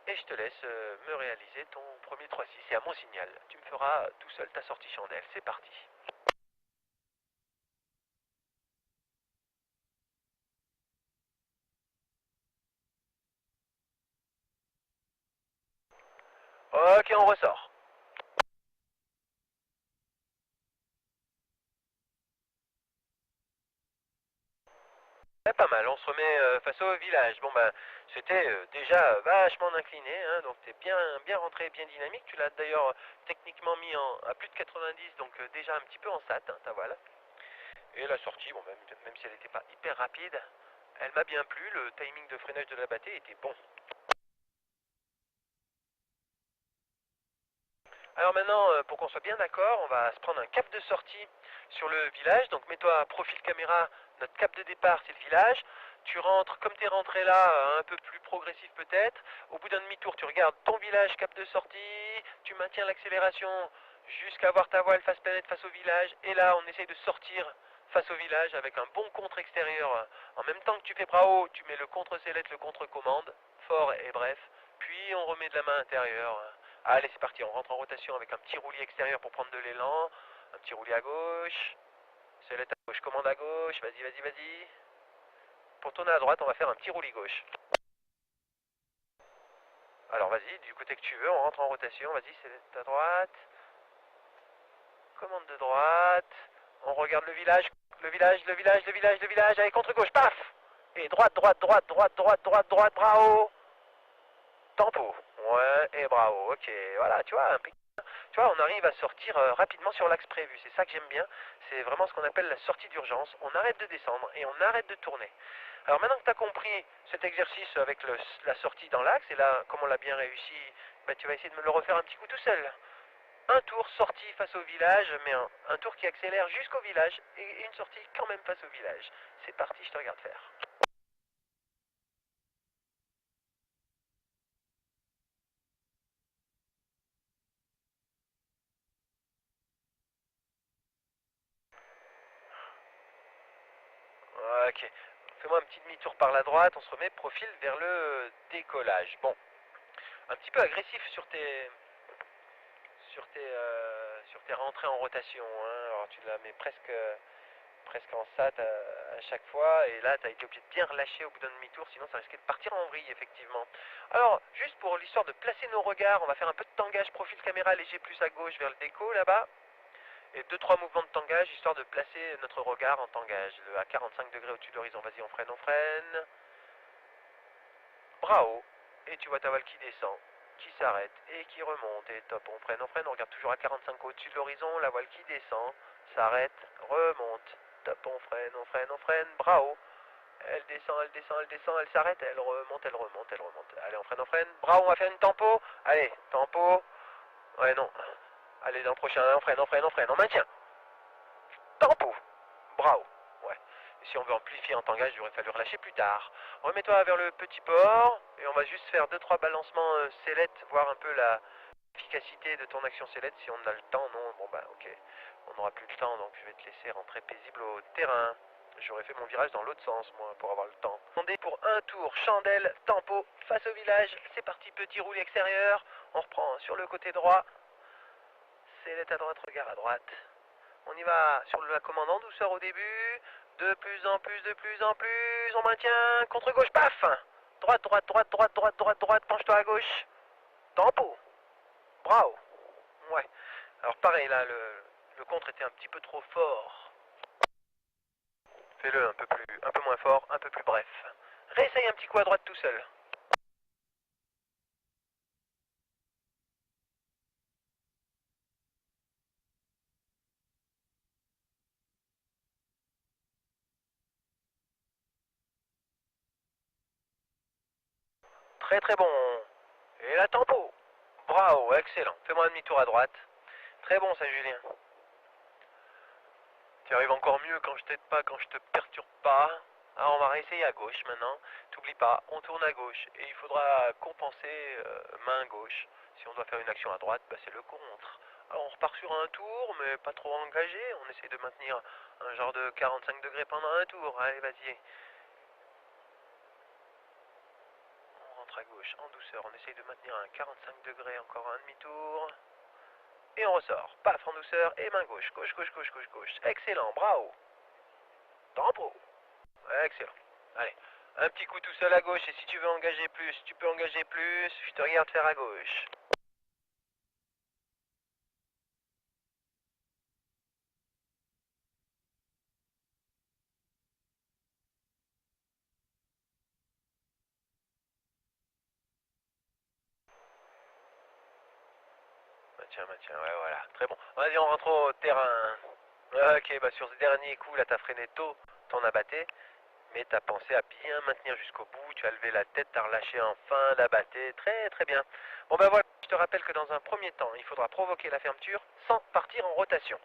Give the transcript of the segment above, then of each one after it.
et je te laisse me réaliser ton premier 3-6 et à mon signal. Tu me feras tout seul ta sortie chandelle. C'est parti. Ok, on ressort. Ouais, pas mal, on se remet face au village. Bon ben, c'était déjà vachement incliné, hein, donc t'es bien rentré, bien dynamique. Tu l'as d'ailleurs techniquement mis à plus de 90, donc déjà un petit peu en sat, hein, ta voile. Et la sortie, bon, même si elle n'était pas hyper rapide, elle m'a bien plu. Le timing de freinage de la bâtée était bon. Alors maintenant, pour qu'on soit bien d'accord, on va se prendre un cap de sortie sur le village. Donc mets-toi à profil caméra, notre cap de départ c'est le village. Tu rentres comme tu es rentré là, un peu plus progressif peut-être. Au bout d'un demi-tour, tu regardes ton village, cap de sortie, tu maintiens l'accélération jusqu'à voir ta voile face planète face au village. Et là, on essaye de sortir face au village avec un bon contre extérieur. En même temps que tu fais bras haut, tu mets le contre sellette, le contre commande, fort et bref. Puis on remet de la main intérieure. Allez, c'est parti, on rentre en rotation avec un petit roulis extérieur pour prendre de l'élan. Un petit roulis à gauche. Sellette à gauche, commande à gauche. Vas-y, vas-y, vas-y. Pour tourner à droite, on va faire un petit roulis gauche. Alors vas-y, du côté que tu veux, on rentre en rotation. Vas-y, sellette à droite. Commande de droite. On regarde le village. Le village, le village, le village, le village. Allez, contre gauche, paf. Et droite, droite, droite, droite, droite, droite, droite, bravo. Tempo. Ouais, et bravo. Ok, voilà, tu vois, tu vois, on arrive à sortir rapidement sur l'axe prévu. C'est ça que j'aime bien. C'est vraiment ce qu'on appelle la sortie d'urgence. On arrête de descendre et on arrête de tourner. Alors maintenant que tu as compris cet exercice avec la sortie dans l'axe, et là, comme on l'a bien réussi, bah, tu vas essayer de me le refaire un petit coup tout seul. Un tour sortie face au village, mais un tour qui accélère jusqu'au village, et une sortie quand même face au village. C'est parti, je te regarde faire. Ok. Fais-moi un petit demi-tour par la droite, on se remet profil vers le décollage. Bon, un petit peu agressif sur tes rentrées en rotation. Hein. Alors tu la mets presque en sat à chaque fois, et là tu as été obligé de bien relâcher au bout d'un demi-tour, sinon ça risquait de partir en vrille effectivement. Alors, juste pour l'histoire de placer nos regards, on va faire un peu de tangage, profil caméra léger plus à gauche vers le déco là-bas, et 2-3 mouvements de tangage, histoire de placer notre regard en tangage, à 45 degrés au-dessus de l'horizon. Vas-y, on freine, on freine. Bras haut, et tu vois ta voile qui descend, qui s'arrête et qui remonte, et top, on freine, on regarde toujours à 45 au-dessus de l'horizon, la voile qui descend, s'arrête, remonte, top, on freine, on freine, on freine, bras haut, elle descend, elle descend, elle descend, elle s'arrête, elle remonte, elle remonte, elle remonte, allez, on freine, bras haut, on va faire une tempo, allez, tempo, ouais, non, allez, dans le prochain, on freine, on freine, on freine, on maintient, tempo, bras haut, ouais. Si on veut amplifier en tangage, il aurait fallu relâcher plus tard. Remets-toi vers le petit port et on va juste faire 2-3 balancements sellette, voir un peu la efficacité de ton action sellette si on a le temps. Non, bon bah ok, on n'aura plus le temps donc je vais te laisser rentrer paisible au terrain. J'aurais fait mon virage dans l'autre sens moi pour avoir le temps. Demandez pour un tour, chandelle, tempo, face au village. C'est parti, petit roulis extérieur. On reprend sur le côté droit. Sellette à droite, regard à droite. On y va sur la commande en douceur au début. De plus en plus, de plus en plus. On maintient. Contre gauche, paf. Droite, droite, droite, droite, droite, droite, droite. Penche-toi à gauche. Tempo. Bravo. Ouais. Alors pareil, là, le contre était un petit peu trop fort. Fais-le un peu moins fort, un peu plus bref. Réessaye un petit coup à droite tout seul. Très très bon. Et la tempo. Bravo, excellent. Fais-moi un demi-tour à droite. Très bon ça, Julien. Tu arrives encore mieux quand je t'aide pas, quand je te perturbe pas. Alors on va réessayer à gauche maintenant. T'oublies pas, on tourne à gauche et il faudra compenser main gauche. Si on doit faire une action à droite, bah c'est le contre. Alors on repart sur un tour, mais pas trop engagé. On essaie de maintenir un genre de 45 degrés pendant un tour. Allez, vas-y. rentre à gauche en douceur, on essaye de maintenir un 45 degrés, encore un demi-tour. Et on ressort, paf en douceur, et main gauche, gauche, gauche, gauche, gauche, gauche. Excellent, bravo. Tempo. Excellent. Allez, un petit coup tout seul à gauche, et si tu veux engager plus, tu peux engager plus, je te regarde faire à gauche. Maintien, ouais, voilà. Très bon. Vas-y, on rentre au terrain. Ok, bah sur ce dernier coup, là, t'as freiné tôt, t'en as batté, mais t'as pensé à bien maintenir jusqu'au bout, tu as levé la tête, t'as relâché enfin, l'abatté, très très bien. Bon ben voilà, je te rappelle que dans un premier temps, il faudra provoquer la fermeture sans partir en rotation.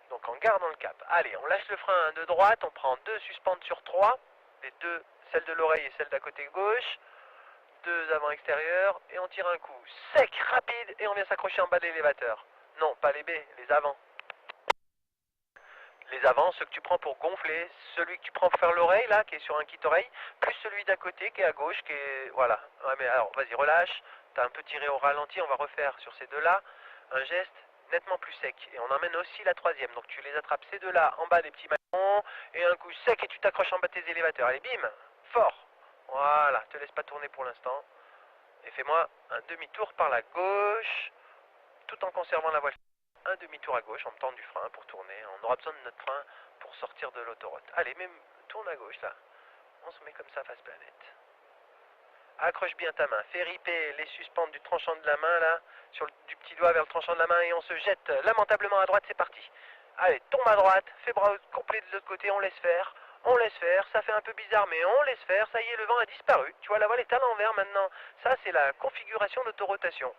Donc en gardant le cap. Allez, on lâche le frein de droite, on prend 2 suspentes sur 3, les deux, celle de l'oreille et celle d'à côté gauche, 2 avant extérieurs, et on tire un coup sec, rapide, et on vient s'accrocher en bas de l'élévateur. Non, pas les baies, les avants. Les avants, ceux que tu prends pour gonfler, celui que tu prends pour faire l'oreille, là, qui est sur un kit oreille, plus celui d'à côté, qui est à gauche, qui est... Voilà. Ouais, mais alors, vas-y, relâche. T'as un peu tiré au ralenti, on va refaire sur ces deux-là un geste nettement plus sec. Et on emmène aussi la troisième. Donc tu les attrapes ces deux-là en bas des petits maillons, et un coup sec, et tu t'accroches en bas de tes élévateurs. Allez, bim. Fort. Voilà, te laisse pas tourner pour l'instant. Et fais-moi un demi-tour par la gauche, tout en conservant la voile. Un demi-tour à gauche, on me tend du frein pour tourner. On aura besoin de notre frein pour sortir de l'autoroute. Allez, même tourne à gauche là. On se met comme ça face planète. Accroche bien ta main. Fais riper les suspentes du tranchant de la main là, du petit doigt vers le tranchant de la main, et on se jette lamentablement à droite. C'est parti. Allez, tombe à droite, fais bras complet de l'autre côté, on laisse faire. On laisse faire, ça fait un peu bizarre, mais on laisse faire. Ça y est, le vent a disparu. Tu vois, la voile est à l'envers maintenant. Ça, c'est la configuration d'autorotation.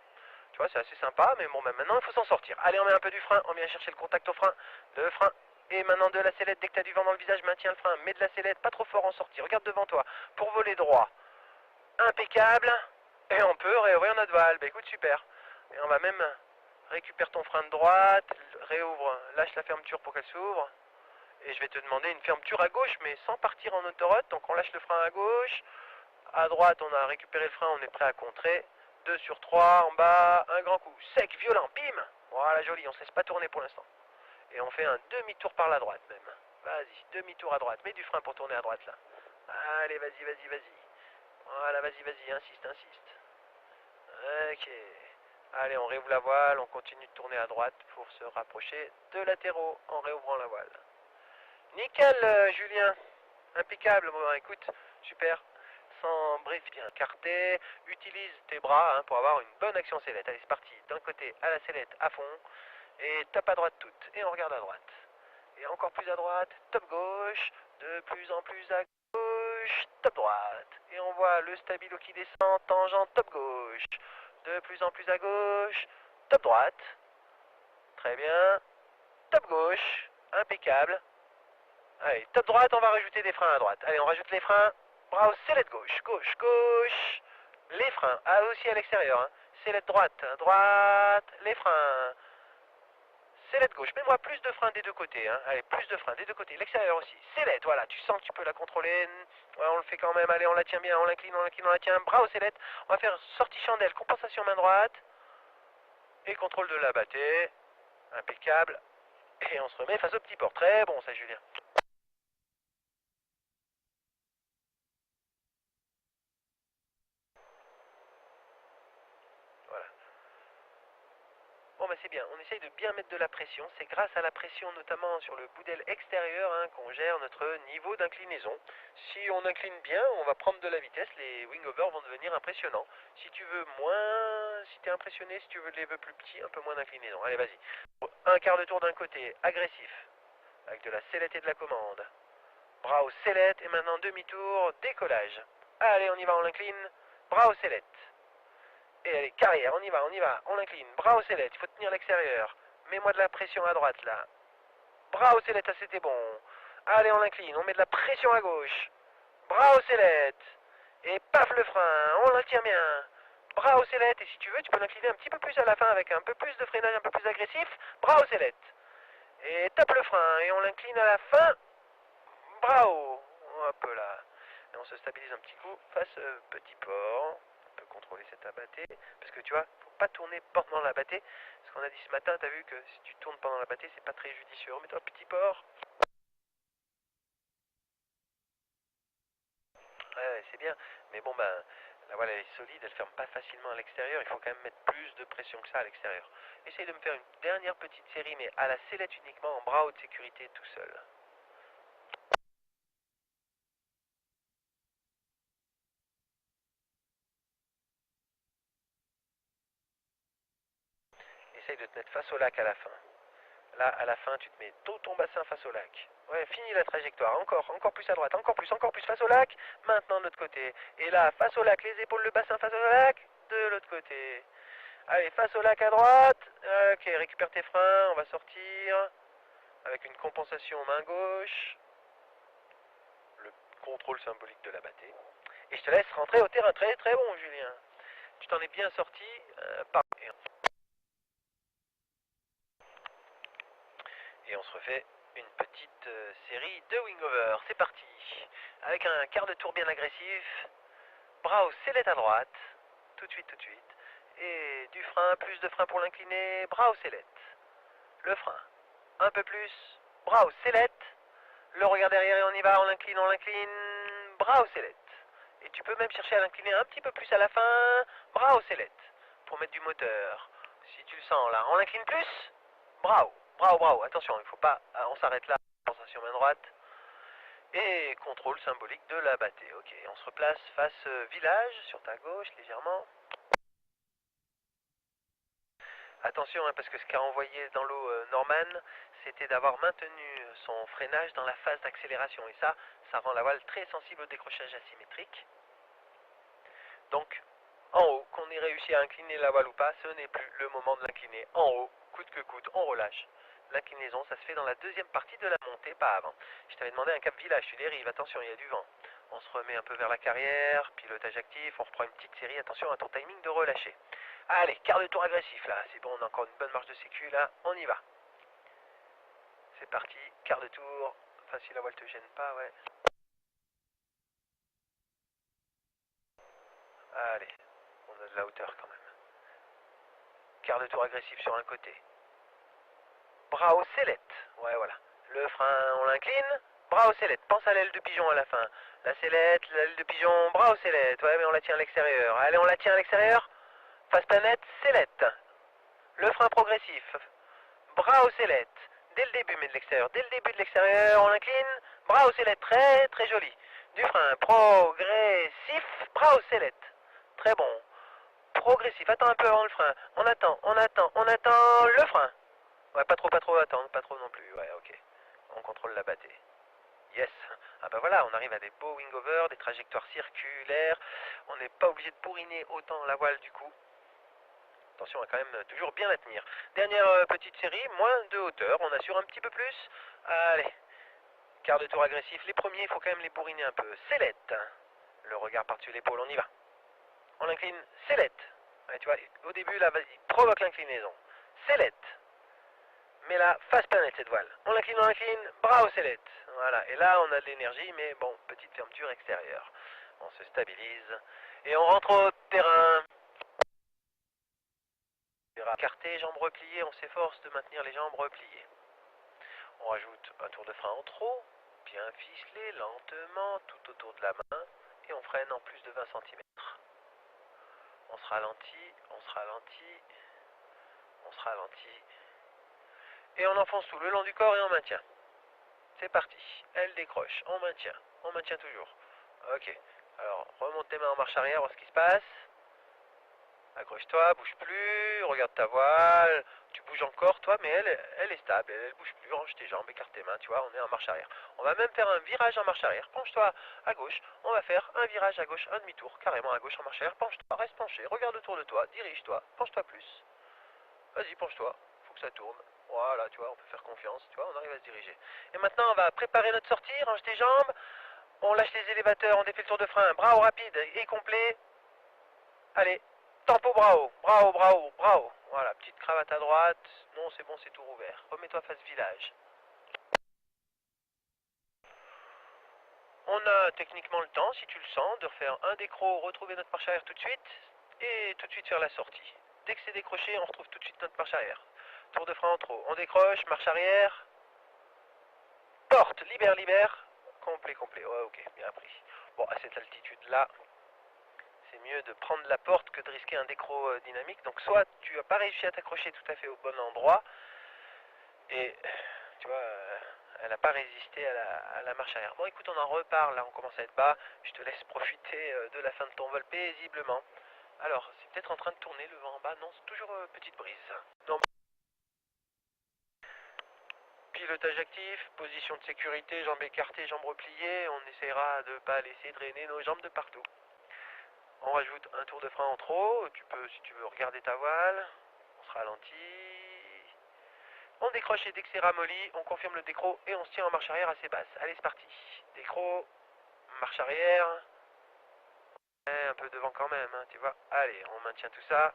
Tu vois, c'est assez sympa, mais bon, ben maintenant, il faut s'en sortir. Allez, on met un peu du frein, on vient chercher le contact au frein, le frein, et maintenant de la sellette. Dès que tu as du vent dans le visage, maintiens le frein, mets de la sellette, pas trop fort en sortie, regarde devant toi, pour voler droit. Impeccable, et on peut réouvrir notre voile. Bah écoute, super. Et on va même récupérer ton frein de droite, réouvre, lâche la fermeture pour qu'elle s'ouvre. Et je vais te demander une fermeture à gauche, mais sans partir en autoroute. Donc on lâche le frein à gauche. À droite, on a récupéré le frein, on est prêt à contrer. 2 sur 3, en bas, un grand coup. Sec, violent, bim. Voilà, joli, on ne se laisse pas tourner pour l'instant. Et on fait un demi-tour par la droite même. Vas-y, demi-tour à droite. Mets du frein pour tourner à droite là. Allez, vas-y, vas-y, vas-y. Voilà, vas-y, vas-y, insiste, insiste. Ok. Allez, on réouvre la voile, on continue de tourner à droite pour se rapprocher de latéraux en réouvrant la voile. Nickel, Julien. Impeccable. Bon, écoute, super. Sans brief bien écarté. Utilise tes bras pour avoir une bonne action sellette. Allez, c'est parti. D'un côté à la sellette à fond. Et top à droite toute. Et on regarde à droite. Et encore plus à droite. Top gauche. De plus en plus à gauche. Top droite. Et on voit le stabilo qui descend. Tangent top gauche. De plus en plus à gauche. Top droite. Très bien. Top gauche. Impeccable. Allez, top droite, on va rajouter des freins à droite. Allez, on rajoute les freins. Bras au sellette gauche, gauche, gauche. Les freins, aussi à l'extérieur. Hein. Sellette droite, droite, les freins. Sellette gauche, mets-moi plus de freins des deux côtés. Hein. Allez, plus de freins des deux côtés. L'extérieur aussi. Sellette, voilà, tu sens que tu peux la contrôler. Ouais, on le fait quand même. Allez, on la tient bien, on l'incline, on la tient. Bras au sellette. On va faire sortie chandelle, compensation main droite. Et contrôle de la battée. Impeccable. Et on se remet face au petit port. Très bon, ça, Julien. Voilà. Bon bah c'est bien, on essaye de bien mettre de la pression, c'est grâce à la pression notamment sur le bout d'aile extérieur qu'on gère notre niveau d'inclinaison. Si on incline bien, on va prendre de la vitesse, les wing-overs vont devenir impressionnants. Si tu veux moins, si tu es impressionné, si tu veux les vœux plus petits, un peu moins d'inclinaison. Allez vas-y, un quart de tour d'un côté, agressif, avec de la sellette et de la commande. Bras au sellette et maintenant demi-tour, décollage. Allez on y va, on l'incline, bras au sellette. Et allez, carrière, on l'incline. Bras au sellette, il faut tenir l'extérieur. Mets-moi de la pression à droite, là. Bras au sellette, ah, c'était bon. Allez, on l'incline, on met de la pression à gauche. Bras au sellette. Et paf le frein, on la tient bien. Bras au sellette, et si tu veux, tu peux l'incliner un petit peu plus à la fin avec un peu plus de freinage, un peu plus agressif. Bras au sellette. Et tape le frein, et on l'incline à la fin. Bras haut. Hop là. Et on se stabilise un petit coup face petit port. peut contrôler cet abatté. Parce que tu vois, faut pas tourner pendant l'abatté. Parce qu'on a dit ce matin, t'as vu que si tu tournes pendant l'abatté, c'est pas très judicieux. Remets-toi petit port. Ouais, c'est bien. Mais bon, ben, la voile elle est solide, elle ferme pas facilement à l'extérieur. Il faut quand même mettre plus de pression que ça à l'extérieur. Essaye de me faire une dernière petite série, mais à la sellette uniquement, en bras haute sécurité tout seul. Essaye de te mettre face au lac à la fin. Là, à la fin, tu te mets tout ton bassin face au lac. Ouais, finis la trajectoire. Encore plus à droite. Encore plus face au lac. Maintenant de l'autre côté. Et là, face au lac, les épaules, le bassin face au lac. De l'autre côté. Allez, face au lac à droite. Ok, récupère tes freins. On va sortir. Avec une compensation main gauche. Le contrôle symbolique de la battée. Et je te laisse rentrer au terrain. Très très bon, Julien. Tu t'en es bien sorti. Et on se refait une petite série de wing-over. C'est parti. Avec un quart de tour bien agressif. Bras au sellette à droite. Tout de suite. Et du frein, plus de frein pour l'incliner. Bras au sellette. Le frein. Un peu plus. Bras au sellette. Le regard derrière et on y va. On l'incline. Bras au sellette. Et tu peux même chercher à l'incliner un petit peu plus à la fin. Bras au sellette. Pour mettre du moteur. Si tu le sens là. On l'incline plus. Bravo. Attention, il faut pas. On s'arrête là. Sensation main droite. Et contrôle symbolique de la battée. Ok, on se replace face village sur ta gauche légèrement. Attention, hein, parce que ce qu'a envoyé dans l'eau Norman, c'était d'avoir maintenu son freinage dans la phase d'accélération. Et ça rend la voile très sensible au décrochage asymétrique. Donc, en haut, qu'on ait réussi à incliner la voile ou pas, ce n'est plus le moment de l'incliner. En haut, coûte que coûte, on relâche. L'inclinaison, ça se fait dans la deuxième partie de la montée, pas avant. Je t'avais demandé un cap village, tu dérives, attention, il y a du vent. On se remet un peu vers la carrière, pilotage actif, on reprend une petite série, attention à ton timing de relâcher. Allez, quart de tour agressif là, c'est bon, on a encore une bonne marge de sécu là, on y va. C'est parti, quart de tour, enfin si la voile te gêne pas, ouais. Allez, on a de la hauteur quand même. Quart de tour agressif sur un côté. Bras au sellette. Ouais, voilà. Le frein, on l'incline. Bras au sellette. Pense à l'aile de pigeon à la fin. La sellette, l'aile de pigeon, bras au sellette. Ouais, mais on la tient à l'extérieur. Allez, on la tient à l'extérieur. Face planète, sellette. Le frein progressif. Bras au sellette. Dès le début, mais de l'extérieur. Dès le début de l'extérieur, on l'incline. Bras au sellette. Très, très joli. Du frein progressif. Bras au sellette. Très bon. Progressif. Attends un peu avant le frein. On attend. Le frein. Ouais, pas trop attendre, pas trop non plus. Ouais, ok. On contrôle la battée. Yes. Ah bah voilà, on arrive à des beaux wing-over, des trajectoires circulaires. On n'est pas obligé de bourriner autant la voile du coup. Attention à quand même toujours bien la tenir. Dernière petite série, moins de hauteur. On assure un petit peu plus. Allez. Quart de tour agressif. Les premiers, il faut quand même les bourriner un peu. Sellette. Le regard par-dessus l'épaule, on y va. On l'incline. Sellette. Ouais, tu vois, au début, là, vas-y, provoque l'inclinaison. Sellette. Mais là, face planète cette voile. On l'incline, bras au sellette. Voilà, et là on a de l'énergie, mais bon, petite fermeture extérieure. On se stabilise. Et on rentre au terrain. Écarté, jambes repliées, on s'efforce de maintenir les jambes repliées. On rajoute un tour de frein en trop, bien ficelé, lentement, tout autour de la main, et on freine en plus de 20 cm. On se ralentit. Et on enfonce tout le long du corps et on maintient. C'est parti. Elle décroche. On maintient toujours. Ok. Alors, remonte tes mains en marche arrière, voir ce qui se passe. Accroche-toi, bouge plus, regarde ta voile. Tu bouges encore, toi, mais elle est stable, elle bouge plus. Range tes jambes, écarte tes mains, tu vois, on est en marche arrière. On va même faire un virage en marche arrière. Penche-toi à gauche. On va faire un virage à gauche, un demi-tour, carrément à gauche en marche arrière. Penche-toi, reste penché, regarde autour de toi, dirige-toi, penche-toi plus. Vas-y, penche-toi, faut que ça tourne. Voilà, tu vois, on peut faire confiance, tu vois, on arrive à se diriger. Et maintenant, on va préparer notre sortie, range tes jambes. On lâche les élévateurs, on défait le tour de frein. Bras au rapide et complet. Allez, tempo bravo. Voilà, petite cravate à droite. Non, c'est bon, c'est tout rouvert. Remets-toi face village. On a techniquement le temps, si tu le sens, de refaire un décro, retrouver notre marche arrière tout de suite, et tout de suite faire la sortie. Dès que c'est décroché, on retrouve tout de suite notre marche arrière. Tour de frein en trop. On décroche, marche arrière. Porte, libère, libère. Complet, complet. Ouais, ok, bien appris. Bon, à cette altitude-là, c'est mieux de prendre la porte que de risquer un décro dynamique. Donc soit tu n'as pas réussi à t'accrocher tout à fait au bon endroit, et tu vois, elle n'a pas résisté à la marche arrière. Bon, écoute, on en reparle, là, on commence à être bas. Je te laisse profiter de la fin de ton vol paisiblement. Alors, c'est peut-être en train de tourner le vent en bas. Non, c'est toujours petite brise. Non. Pilotage actif, position de sécurité, jambes écartées, jambes repliées. On essaiera de ne pas laisser drainer nos jambes de partout. On rajoute un tour de frein en trop. Tu peux, si tu veux, regarder ta voile. On se ralentit. On décroche et dès que c'est ramolli, on confirme le décro et on se tient en marche arrière assez basse. Allez, c'est parti. Décro, marche arrière. Un peu devant quand même, hein, tu vois. Allez, on maintient tout ça.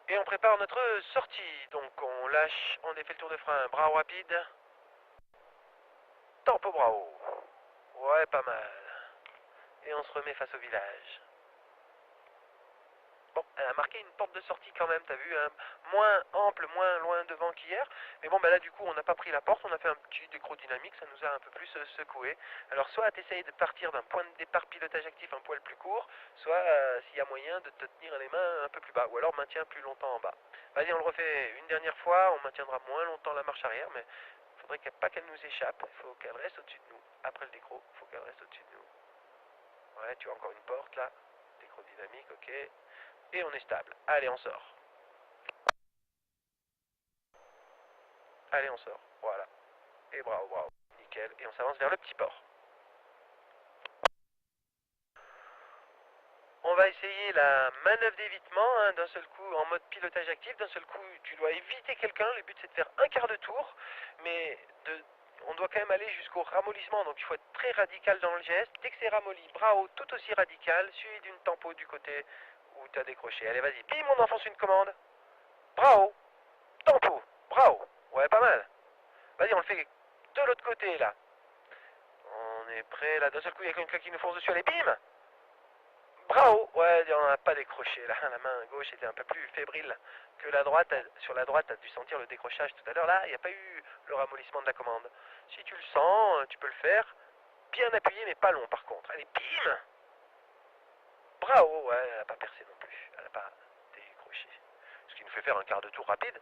Et on prépare notre sortie. Donc on lâche, on défait le tour de frein, bras rapide. Tempo bras haut. Ouais, pas mal. Et on se remet face au village. Bon, elle a marqué une porte de sortie quand même, t'as vu, hein, moins ample, moins loin devant qu'hier. Mais bon, bah là du coup, on n'a pas pris la porte, on a fait un petit décro dynamique, ça nous a un peu plus secoué. Alors soit t'essayes de partir d'un point de départ pilotage actif un poil plus court, soit s'il y a moyen de te tenir les mains un peu plus bas, ou alors maintiens plus longtemps en bas. Vas-y, on le refait une dernière fois, on maintiendra moins longtemps la marche arrière, mais il faudrait pas qu'elle nous échappe, il faut qu'elle reste au-dessus de nous. Après le décro, il faut qu'elle reste au-dessus de nous. Ouais, tu as encore une porte là, décro dynamique, ok. Et on est stable. Allez, on sort. Allez, on sort. Voilà. Et bravo, bravo. Nickel. Et on s'avance vers le petit port. On va essayer la manœuvre d'évitement, hein, d'un seul coup en mode pilotage actif. D'un seul coup, tu dois éviter quelqu'un. Le but, c'est de faire un quart de tour. Mais on doit quand même aller jusqu'au ramollissement. Donc, il faut être très radical dans le geste. Dès que c'est ramolli, bras haut, tout aussi radical. Suivi d'une tempo du côté où tu as décroché. Allez, vas-y. Bim, on enfonce une commande. Bras haut. Tempo. Bras haut. Ouais, pas mal. Vas-y, on le fait de l'autre côté, là. On est prêt, là, d'un seul coup, il y a quelqu'un qui nous fonce dessus, allez, bim. Bravo. Ouais, on n'a pas décroché, là, la main gauche était un peu plus fébrile que la droite. Sur la droite, tu as dû sentir le décrochage tout à l'heure, là, il n'y a pas eu le ramollissement de la commande. Si tu le sens, tu peux le faire. Bien appuyé, mais pas long, par contre. Allez, bim. Bravo. Ouais, elle n'a pas percé non plus, elle n'a pas décroché. Ce qui nous fait faire un quart de tour rapide.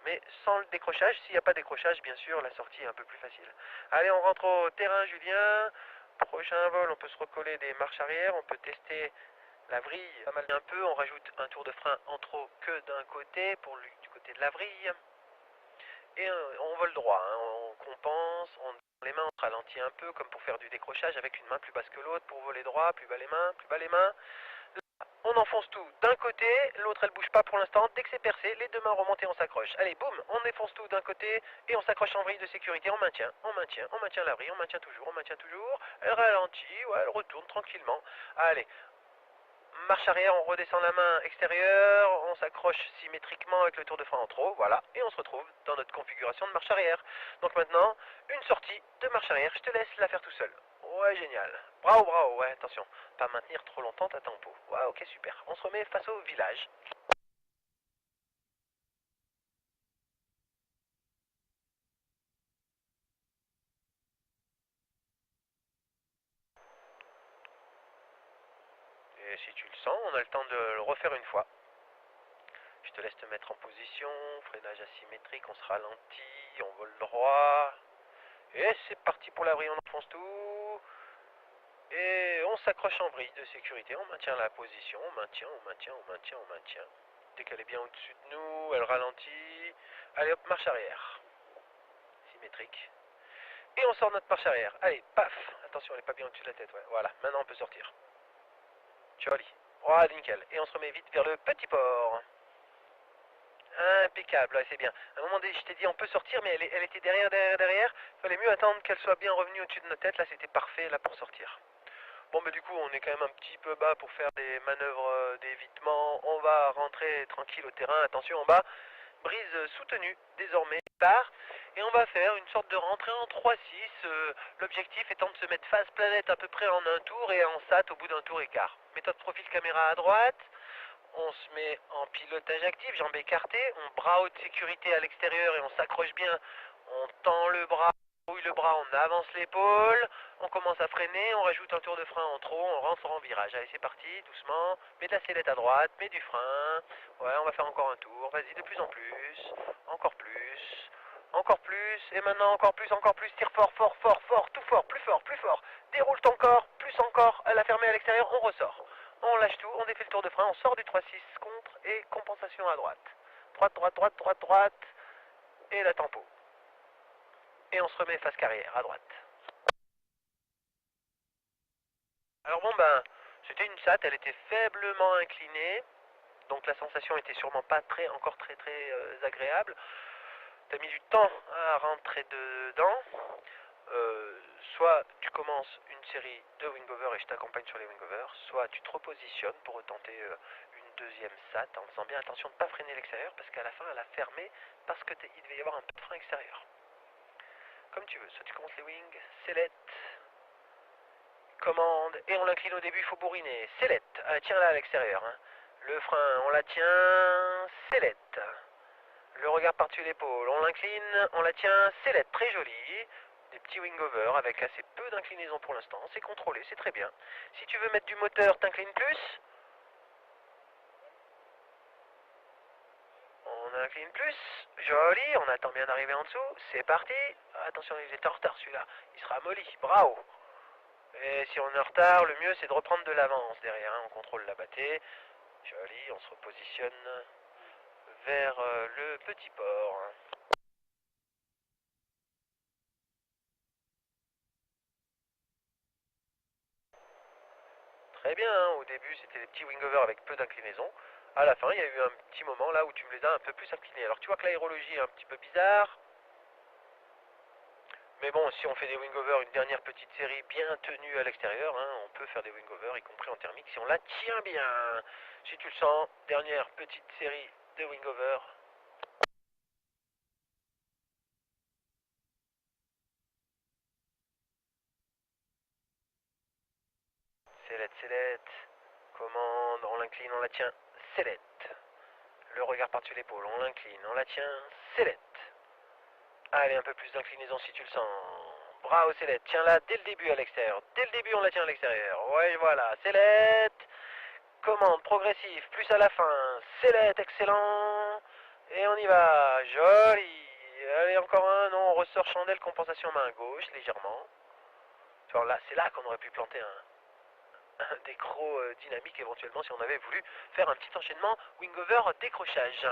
Mais sans le décrochage, s'il n'y a pas de décrochage, bien sûr, la sortie est un peu plus facile. Allez, on rentre au terrain, Julien. Prochain vol, on peut se recoller des marches arrière, on peut tester la vrille pas mal un peu, on rajoute un tour de frein en trop que d'un côté, du côté de la vrille. Et on vole droit, hein, on compense, les mains, on ralentit un peu, comme pour faire du décrochage, avec une main plus basse que l'autre, pour voler droit, plus bas les mains, plus bas les mains. On enfonce tout d'un côté, l'autre elle bouge pas pour l'instant. Dès que c'est percé, les deux mains remontent et on s'accroche. Allez, boum, on enfonce tout d'un côté et on s'accroche en vrille de sécurité. On maintient, on maintient, on maintient la vrille, on maintient toujours, on maintient toujours. Elle ralentit, ouais, elle retourne tranquillement. Allez, marche arrière, on redescend la main extérieure, on s'accroche symétriquement avec le tour de frein en trop, voilà, et on se retrouve dans notre configuration de marche arrière. Donc maintenant, une sortie de marche arrière, je te laisse la faire tout seul. Ouais, génial. Bravo, bravo, ouais, attention, pas maintenir trop longtemps ta tempo. Ouais, ok, super. On se remet face au village. Et si tu le sens, on a le temps de le refaire une fois. Je te laisse te mettre en position, freinage asymétrique, on se ralentit, on vole droit. Et c'est parti pour la vrille, on enfonce tout. Et on s'accroche en vrille de sécurité, on maintient la position, on maintient, on maintient, on maintient, on maintient. Dès qu'elle est bien au-dessus de nous, elle ralentit. Allez hop, marche arrière. Symétrique. Et on sort notre marche arrière. Allez, paf. Attention, elle n'est pas bien au-dessus de la tête, ouais. Voilà, maintenant on peut sortir. Joli. Voilà, nickel. Et on se remet vite vers le petit port. Impeccable, ouais, c'est bien. À un moment donné, je t'ai dit on peut sortir, mais elle était derrière, derrière, derrière. Il fallait mieux attendre qu'elle soit bien revenue au-dessus de notre tête. Là, c'était parfait, là, pour sortir. Bon, mais du coup, on est quand même un petit peu bas pour faire des manœuvres d'évitement. On va rentrer tranquille au terrain. Attention, en bas, brise soutenue, désormais, par. Et on va faire une sorte de rentrée en 3-6, l'objectif étant de se mettre face planète à peu près en un tour et en sat au bout d'un tour et quart. Méthode profil caméra à droite, on se met en pilotage actif, jambes écartées, on bras haut de sécurité à l'extérieur et on s'accroche bien, on tend le bras, on rouille le bras, on avance l'épaule, on commence à freiner, on rajoute un tour de frein en trop, on rentre en virage. Allez, c'est parti, doucement, mets de la sellette à droite, mets du frein, ouais, on va faire encore un tour, vas-y, de plus en plus, encore plus, encore plus, et maintenant encore plus, tire fort, fort, fort, fort, tout fort, plus fort, déroule ton corps, plus encore, à la fermer à l'extérieur, on ressort. On lâche tout, on défait le tour de frein, on sort du 3-6 contre et compensation à droite. Droite, droite, droite, droite, droite, et la tempo. Et on se remet face carrière, à droite. Alors bon ben, c'était une SAT, elle était faiblement inclinée, donc la sensation était sûrement pas encore très agréable. T'as mis du temps à rentrer dedans. Soit tu commences une série de wingover et je t'accompagne sur les wingovers, soit tu te repositionnes pour tenter une deuxième SAT en faisant bien attention de ne pas freiner l'extérieur parce qu'à la fin elle a fermé parce qu'il devait y avoir un peu de frein extérieur. Comme tu veux, soit tu commences les wings, select, commande, et on l'incline au début, il faut bourriner, select, tiens là à l'extérieur, hein. Le frein, on la tient, select. Le regard par-dessus l'épaule, on l'incline, on la tient, select, très joli. Des petits wing-over avec assez peu d'inclinaison pour l'instant, c'est contrôlé, c'est très bien. Si tu veux mettre du moteur, t'inclines plus. On incline plus, joli, on attend bien d'arriver en dessous, c'est parti. Attention, il est en retard celui-là, il sera molli, bravo. Et si on est en retard, le mieux c'est de reprendre de l'avance derrière, hein. On contrôle la bâtée, joli, on se repositionne vers le petit port. Très bien, hein. Au début c'était des petits wing-over avec peu d'inclinaison. À la fin, il y a eu un petit moment là où tu me les as un peu plus inclinés. Alors tu vois que l'aérologie est un petit peu bizarre. Mais bon, si on fait des wing-over, une dernière petite série bien tenue à l'extérieur, hein, on peut faire des wing-over, y compris en thermique, si on la tient bien. Si tu le sens, dernière petite série de wing-over. Sellette, commande, on l'incline, on la tient, sellette. Le regard par-dessus l'épaule, on l'incline, on la tient, sellette. Allez, un peu plus d'inclinaison si tu le sens. Bras au sellette, tiens-la dès le début à l'extérieur. Dès le début, on la tient à l'extérieur. Ouais, voilà, sellette. Commande progressive, plus à la fin. Sellette, excellent. Et on y va, joli. Allez, encore un, non, on ressort chandelle, compensation main gauche, légèrement. Alors là, c'est là qu'on aurait pu planter un décro dynamique éventuellement si on avait voulu faire un petit enchaînement wing-over décrochage.